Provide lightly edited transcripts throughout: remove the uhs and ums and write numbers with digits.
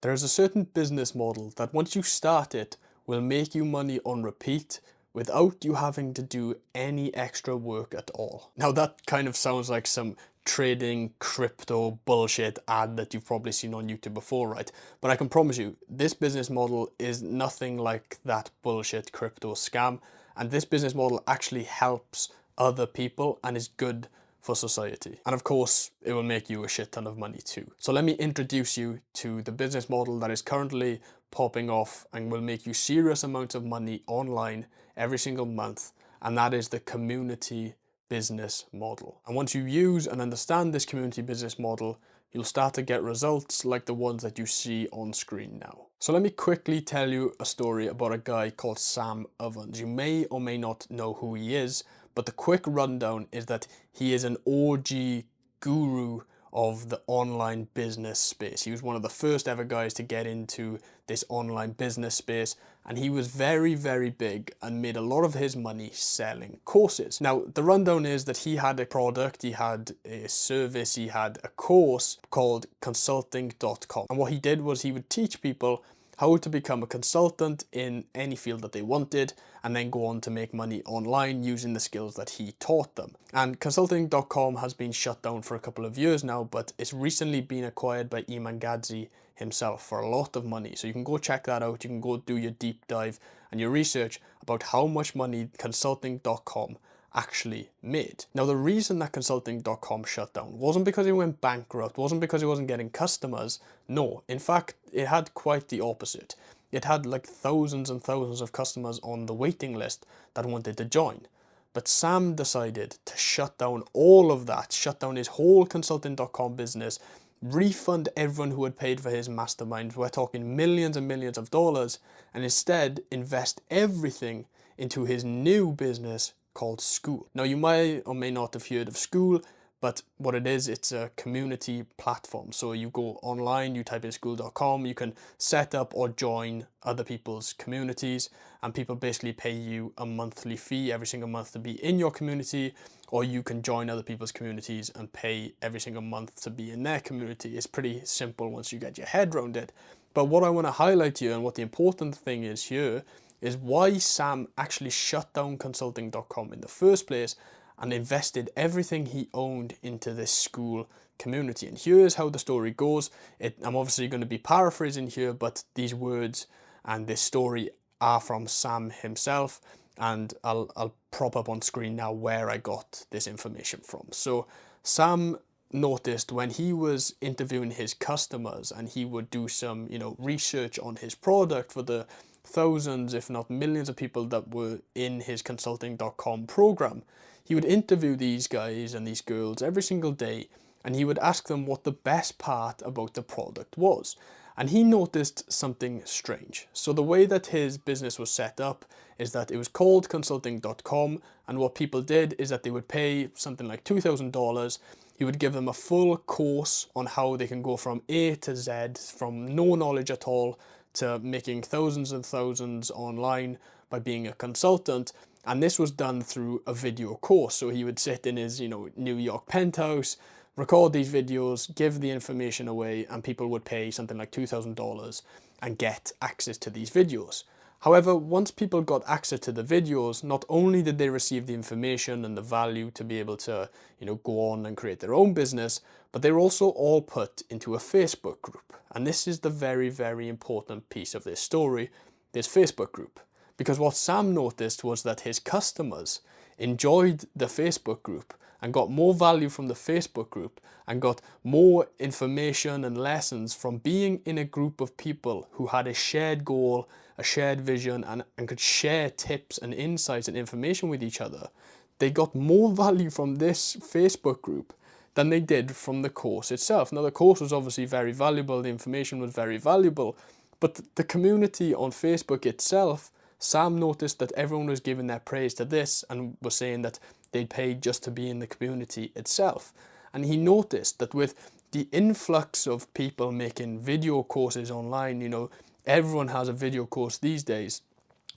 There is a certain business model that once you start it will make you money on repeat without you having to do any extra work at all. Now that kind of sounds like some trading crypto bullshit ad that you've probably seen on YouTube before, right? But I can promise you, this business model is nothing like that bullshit crypto scam, and this business model actually helps other people and is good for society. And of course, it will make you a shit ton of money too. So let me introduce you to the business model that is currently popping off and will make you serious amounts of money online every single month, and that is the community business model. And once you use and understand this community business model, you'll start to get results like the ones that you see on screen now. So let me quickly tell you a story about a guy called Sam Ovens. You may or may not know who he is, but the quick rundown is that he is an OG guru of the online business space. He was one of the first ever guys to get into this online business space, and he was very, very big and made a lot of his money selling courses. Now, the rundown is that he had a product, he had a service, he had a course called consulting.com. And what he did was he would teach people how to become a consultant in any field that they wanted, and then go on to make money online using the skills that he taught them. And consulting.com has been shut down for a couple of years now, but it's recently been acquired by Iman Gadzhi himself for a lot of money. So you can go check that out. You can go do your deep dive and your research about how much money consulting.com actually made. Now, the reason that consulting.com shut down wasn't because it went bankrupt, wasn't because it wasn't getting customers. No, in fact, it had quite the opposite. It had like thousands and thousands of customers on the waiting list that wanted to join. But Sam decided to shut down all of that, shut down his whole consulting.com business, refund everyone who had paid for his mastermind. We're talking millions and millions of dollars, and instead invest everything into his new business called School. Now, you may or may not have heard of School, but what it is, it's a community platform. So you go online, you type in school.com, you can set up or join other people's communities, and people basically pay you a monthly fee every single month to be in your community, or you can join other people's communities and pay every single month to be in their community. It's pretty simple once you get your head around it. But what I want to highlight here, and what the important thing is here, is why Sam actually shut down consulting.com in the first place and invested everything he owned into this School community. And here's how the story goes. I'm obviously going to be paraphrasing here, but these words and this story are from Sam himself, and I'll prop up on screen now where I got this information from. So Sam noticed when he was interviewing his customers, and he would do some, research on his product for the thousands, if not millions of people that were in his consulting.com program. He would interview these guys and these girls every single day, and he would ask them what the best part about the product was. And he noticed something strange. So the way that his business was set up is that it was called consulting.com, and what people did is that they would pay something like $2,000. He would give them a full course on how they can go from A to Z, from no knowledge at all to making thousands and thousands online by being a consultant. And this was done through a video course. So he would sit in his, New York penthouse, record these videos, give the information away, and people would pay something like $2,000 and get access to these videos. However, once people got access to the videos, not only did they receive the information and the value to be able to, go on and create their own business, but they were also all put into a Facebook group. And this is the very, very important piece of this story, this Facebook group. Because what Sam noticed was that his customers enjoyed the Facebook group and got more value from the Facebook group and got more information and lessons from being in a group of people who had a shared goal, a shared vision, and could share tips and insights and information with each other. They got more value from this Facebook group than they did from the course itself. Now, the course was obviously very valuable, the information was very valuable, but the community on Facebook itself, Sam noticed that everyone was giving their praise to this and was saying that they'd pay just to be in the community itself. And he noticed that with the influx of people making video courses online, everyone has a video course these days.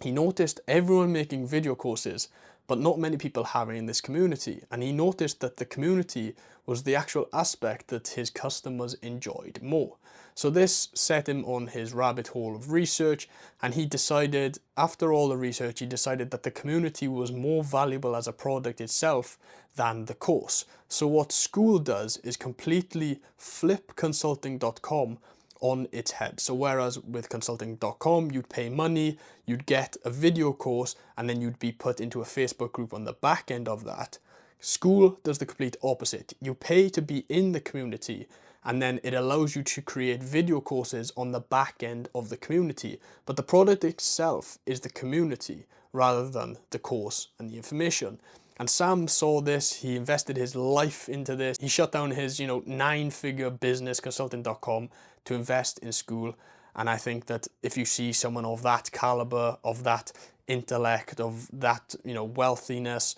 He noticed everyone making video courses, but not many people having this community. And he noticed that the community was the actual aspect that his customers enjoyed more. So this set him on his rabbit hole of research, and he decided, after all the research, he decided that the community was more valuable as a product itself than the course. So what school does is completely flip consulting.com on its head. So whereas with consulting.com you'd pay money, you'd get a video course, and then you'd be put into a Facebook group on the back end of that, school does the complete opposite. You pay to be in the community, and then it allows you to create video courses on the back end of the community. But the product itself is the community rather than the course and the information. And Sam saw this, he invested his life into this. He shut down his, 9-figure business, consulting.com, to invest in school. And I think that if you see someone of that caliber, of that intellect, of that, wealthiness,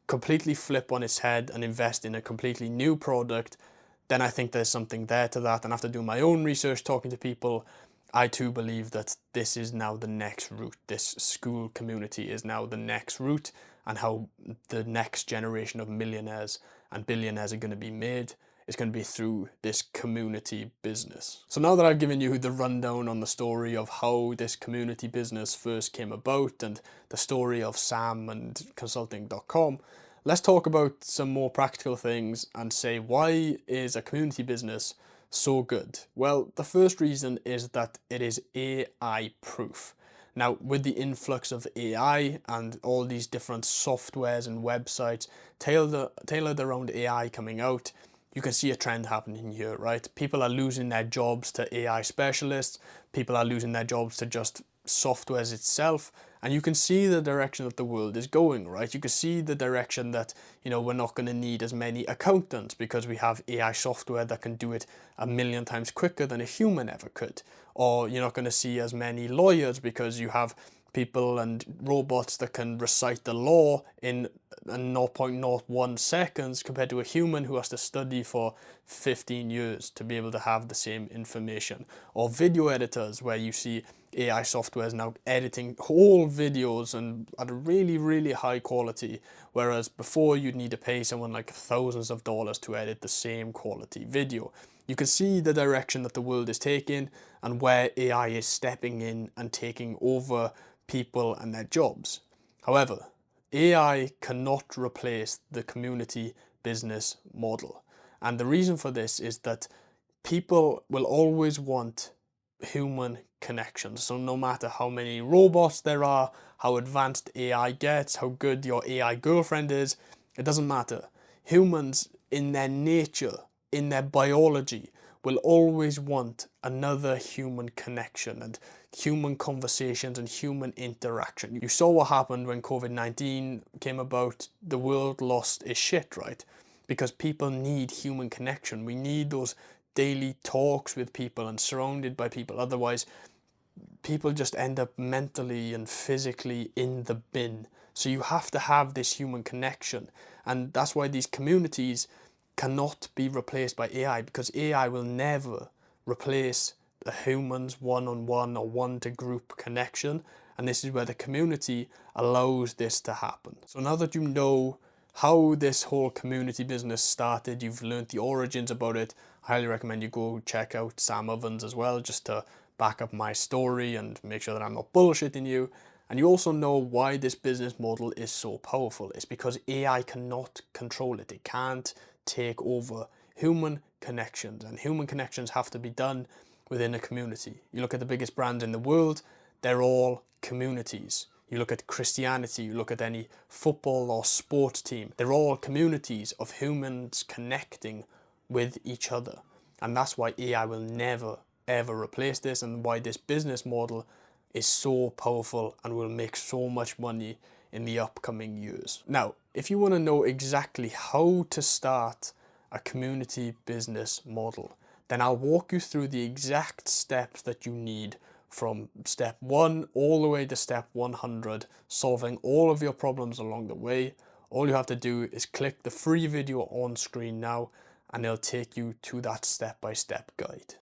completely flip on its head and invest in a completely new product, then I think there's something there to that. And after doing my own research, talking to people, I too believe that this is now the next route. This school community is now the next route, and how the next generation of millionaires and billionaires are going to be made is going to be through this community business. So now that I've given you the rundown on the story of how this community business first came about and the story of Sam and consulting.com, let's talk about some more practical things and say, why is a community business so good? Well, the first reason is that it is AI proof. Now, with the influx of AI and all these different softwares and websites tailored around AI coming out, you can see a trend happening here, right? People are losing their jobs to AI specialists. People are losing their jobs to just softwares itself. And you can see the direction that the world is going, right? You can see the direction that, we're not going to need as many accountants because we have AI software that can do it 1,000,000 times quicker than a human ever could. Or you're not going to see as many lawyers because you have people and robots that can recite the law in 0.01 seconds compared to a human who has to study for 15 years to be able to have the same information. Or video editors, where you see AI software is now editing whole videos and at a really, really high quality, whereas before you'd need to pay someone like thousands of dollars to edit the same quality video. You can see the direction that the world is taking and where AI is stepping in and taking over people and their jobs. However, AI cannot replace the community business model. And the reason for this is that people will always want human connections. So no matter how many robots there are, how advanced AI gets, how good your AI girlfriend is, it doesn't matter. Humans, in their nature, in their biology, will always want another human connection and human conversations and human interaction. You saw what happened when COVID-19 came about. The world lost its shit, right? Because people need human connection. We need those daily talks with people and surrounded by people. Otherwise, people just end up mentally and physically in the bin. So you have to have this human connection. And that's why these communities cannot be replaced by AI, because AI will never replace the human's one-on-one or one-to-group connection. And this is where the community allows this to happen. So now that you know how this whole community business started, you've learned the origins about it, I highly recommend you go check out Sam Ovens as well, just to back up my story and make sure that I'm not bullshitting you. And you also know why this business model is so powerful. It's because AI cannot control it. It can't take over human connections, and human connections have to be done within a community. You look at the biggest brands in the world, they're all communities. You look at Christianity, you look at any football or sports team, they're all communities of humans connecting with each other. And that's why AI will never ever replace this, and why this business model is so powerful and will make so much money in the upcoming years. Now, if you want to know exactly how to start a community business model, then I'll walk you through the exact steps that you need from step 1 all the way to step 100, solving all of your problems along the way. All you have to do is click the free video on screen now, and it'll take you to that step-by-step guide.